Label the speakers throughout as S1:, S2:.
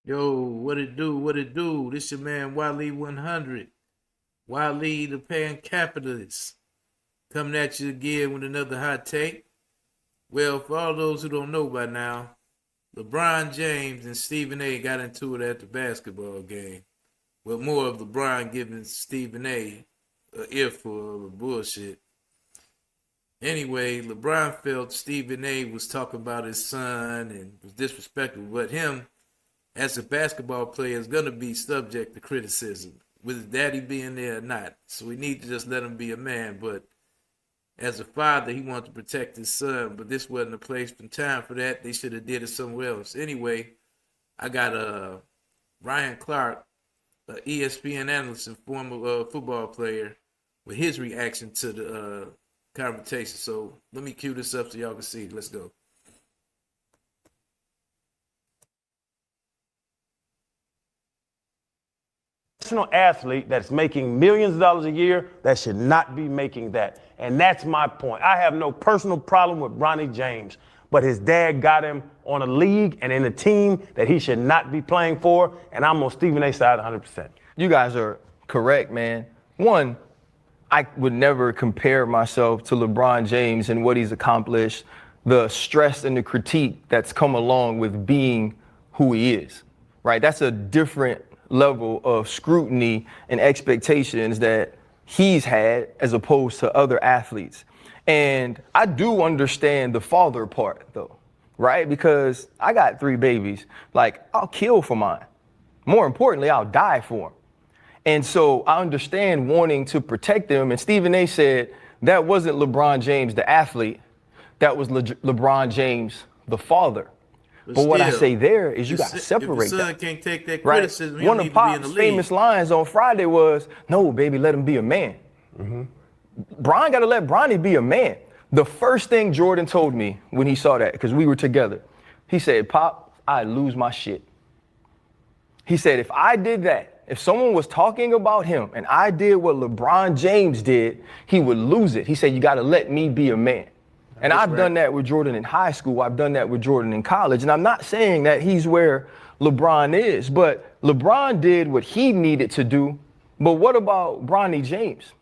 S1: Yo, what it do? What it do? This your man Wally 100. Wally the pan capitalist. Coming at you again with another hot take. Well, for all those who don't know by now, LeBron James and Stephen A got into it at the basketball game. With more of LeBron giving Stephen A earful of bullshit. Anyway, LeBron felt Stephen A was talking about his son and was disrespectful, but him as a basketball player is going to be subject to criticism, with his daddy being there or not. So we need to just let him be a man. But as a father, he wanted to protect his son, but this wasn't a place and time for that. They should have did it somewhere else. Anyway, I got Ryan Clark, an ESPN analyst and former football player, with his reaction to the conversation. So let me cue this up so y'all can see. Let's go.
S2: Professional athlete that's making millions of dollars a year that should not be making that. And that's my point. I have no personal problem with Bronny James, but his dad got him on a league and in a team that he should not be playing for, and I'm on Stephen A. side 100%.
S3: You guys are correct, man. One, I would never compare myself to LeBron James and what he's accomplished, the stress and the critique that's come along with being who he is, right? That's a different level of scrutiny and expectations that he's had as opposed to other athletes. And I do understand the father part though, right? Because I got 3 babies. Like, I'll kill for mine. More importantly, I'll die for them. And so I understand wanting to protect them. And Stephen A said that wasn't LeBron James, the athlete. That was LeBron James, the father. But what I say there is you got to separate
S1: if the son
S3: that.
S1: can't take that
S3: Right?
S1: criticism,
S3: One of Pop's famous lines on Friday was, "No, baby, let him be a man." Bron got to let Bronny be a man. The first thing Jordan told me when he saw that, because we were together, he said, "Pop, I'd lose my shit." He said, if I did that, if someone was talking about him and I did what LeBron James did, he would lose it. He said, you got to let me be a man. And I've done that with Jordan in high school. I've done that with Jordan in college. And I'm not saying that he's where LeBron is, but LeBron did what he needed to do. But what about Bronny James?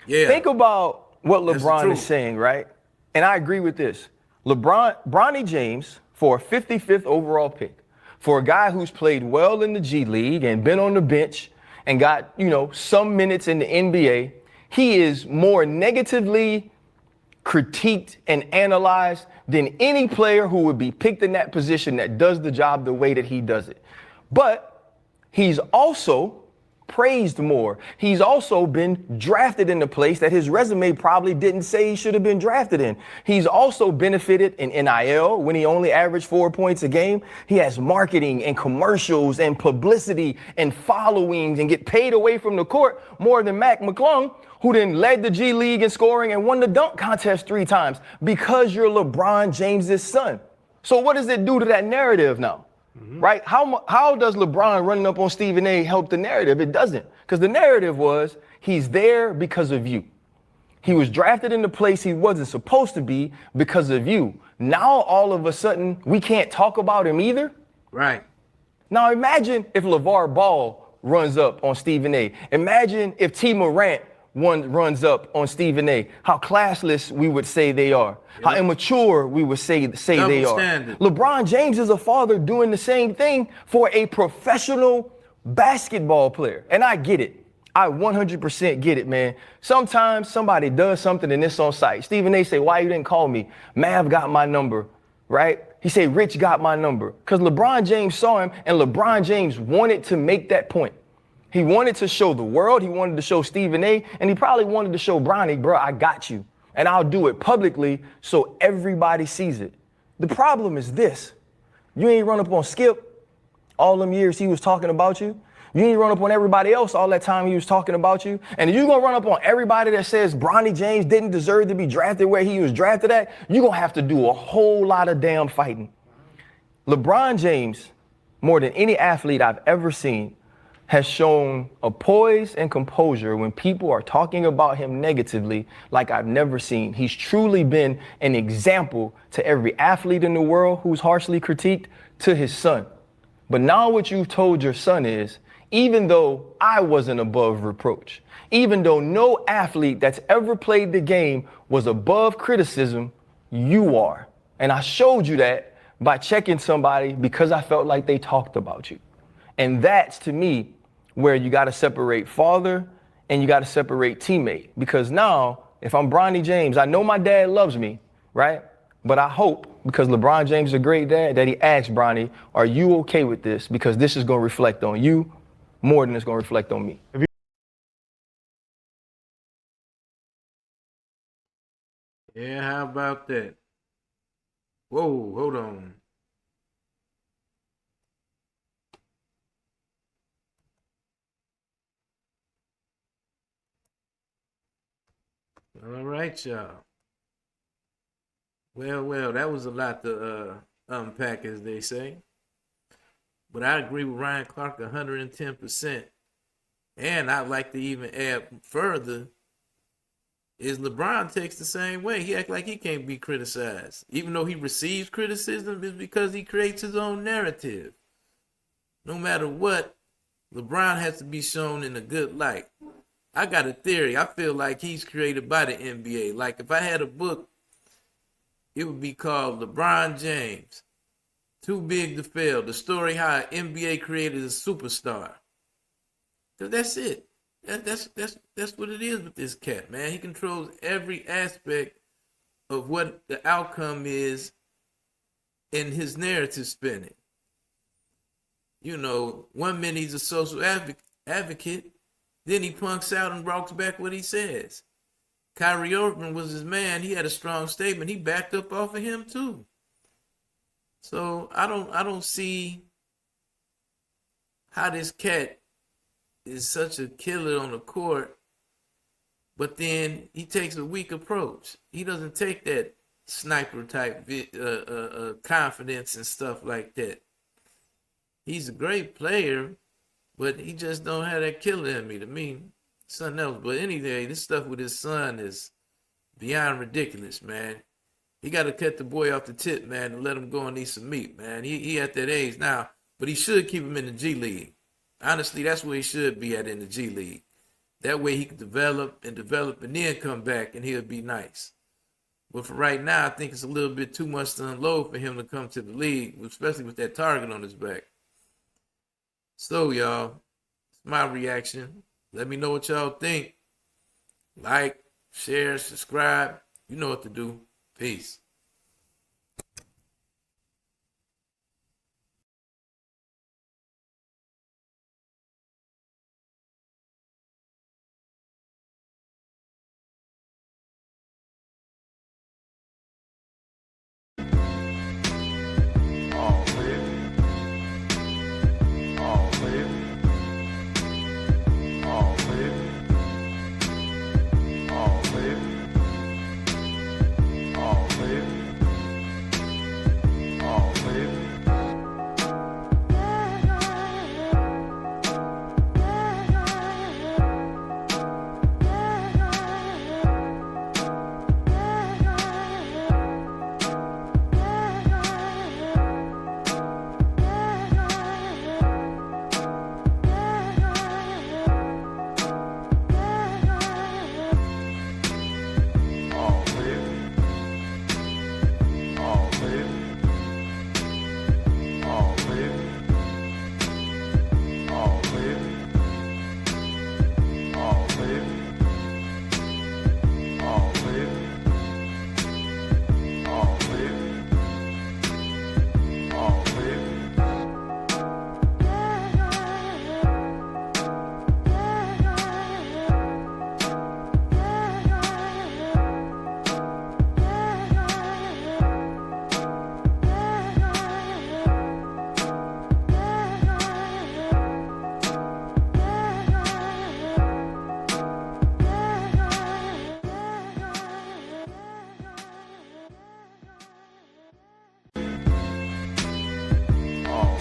S1: Yeah.
S3: Think about what
S1: That's
S3: LeBron is saying, right? And I agree with this. Bronny James, for a 55th overall pick, for a guy who's played well in the G League and been on the bench and got, some minutes in the NBA, he is more negatively critiqued and analyzed than any player who would be picked in that position that does the job the way that he does it. But he's also praised more. He's also been drafted in a place that his resume probably didn't say he should have been drafted in. He's also benefited in NIL when he only averaged 4 points a game. He has marketing and commercials and publicity and followings and get paid away from the court more than Mac McClung, who then led the G League in scoring and won the dunk contest 3 times because you're LeBron James's son. So what does it do to that narrative now? Right? How does LeBron running up on Stephen A help the narrative? It doesn't, because the narrative was he's there because of you. He was drafted in the place he wasn't supposed to be because of you. Now, all of a sudden, we can't talk about him either.
S1: Right.
S3: Now, imagine if LeVar Ball runs up on Stephen A. Imagine if T. Morant runs up on Stephen A. How classless we would say they are. Yep. How immature we would say they are. LeBron James is a father doing the same thing for a professional basketball player. And I get it. I 100% get it, man. Sometimes somebody does something and it's on site. Stephen A say, why you didn't call me? Mav got my number, right? He said, Rich got my number. Because LeBron James saw him and LeBron James wanted to make that point. He wanted to show the world, he wanted to show Stephen A, and he probably wanted to show Bronny, bro, I got you. And I'll do it publicly so everybody sees it. The problem is this. You ain't run up on Skip all them years he was talking about you. You ain't run up on everybody else all that time he was talking about you. And you gonna run up on everybody that says Bronny James didn't deserve to be drafted where he was drafted at, you gonna have to do a whole lot of damn fighting. LeBron James, more than any athlete I've ever seen, has shown a poise and composure when people are talking about him negatively like I've never seen. He's truly been an example to every athlete in the world who's harshly critiqued, to his son. But now what you've told your son is, even though I wasn't above reproach, even though no athlete that's ever played the game was above criticism, you are. And I showed you that by checking somebody because I felt like they talked about you. And that's, to me, where you got to separate father and you got to separate teammate. Because now, if I'm Bronny James, I know my dad loves me, right? But I hope, because LeBron James is a great dad, that he asks Bronny, are you okay with this? Because this is going to reflect on you more than it's going to reflect on me.
S1: Yeah, how about that? Whoa, hold on. All right, y'all. Well, that was a lot to unpack, as they say. But I agree with Ryan Clark 110%. And I'd like to even add further is LeBron takes the same way. He act like he can't be criticized. Even though he receives criticism, it's because he creates his own narrative. No matter what, LeBron has to be shown in a good light. I got a theory. I feel like he's created by the NBA. Like if I had a book, it would be called LeBron James, Too Big to Fail. The story how NBA created a superstar. Cause that's it. That's what it is with this cat, man. He controls every aspect of what the outcome is in his narrative spinning. You know, 1 minute he's a social advocate, then he punks out and walks back what he says. Kyrie Irving was his man. He had a strong statement. He backed up off of him too. So I don't see how this cat is such a killer on the court, but then he takes a weak approach. He doesn't take that sniper type confidence and stuff like that. He's a great player, but he just don't have that killer in me. To me, something else. But anyway, this stuff with his son is beyond ridiculous, man. He got to cut the boy off the tip, man, and let him go and eat some meat, man. He at that age now, but he should keep him in the G League. Honestly, that's where he should be at, in the G League. That way he can develop and then come back and he'll be nice. But for right now, I think it's a little bit too much to unload for him to come to the league, especially with that target on his back. So, y'all, it's my reaction. Let me know what y'all think. Like, share, subscribe. You know what to do. Peace.